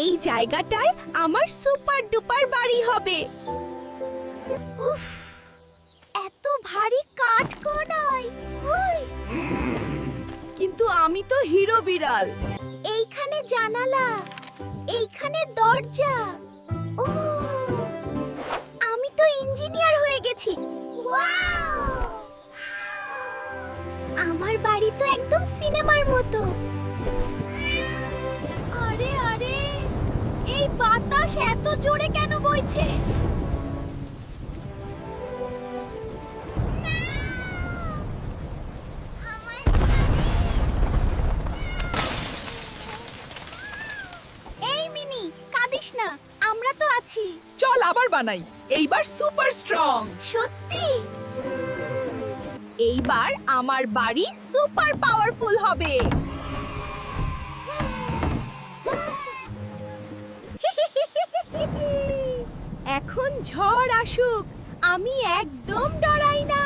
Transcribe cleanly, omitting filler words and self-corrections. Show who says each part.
Speaker 1: এই জায়গাটায় আমার সুপার ডুপার বাড়ি হবে। উফ, এত ভারী কাঠ কোনায়। কিন্তু আমি তো হিরো বিড়াল। এইখানে জানালা, এইখানে দরজা। ও, আমি তো ইঞ্জিনিয়ার হয়ে গেছি। ওয়াও! আমার বাড়ি তো একদম সিনেমার মতো। আরে আরে, এই বাতাস এত জোরে কেন বইছে? এই মিনি, কাঁদিস না, আমরা তো আছি।
Speaker 2: চল আবার বানাই, এইবার সুপার স্ট্রং।
Speaker 1: সত্যি? এইবার আমার বাড়ি সুপার পাওয়ারফুল হবে। এখন ঝড় আসুক, আমি একদম ডরাই না।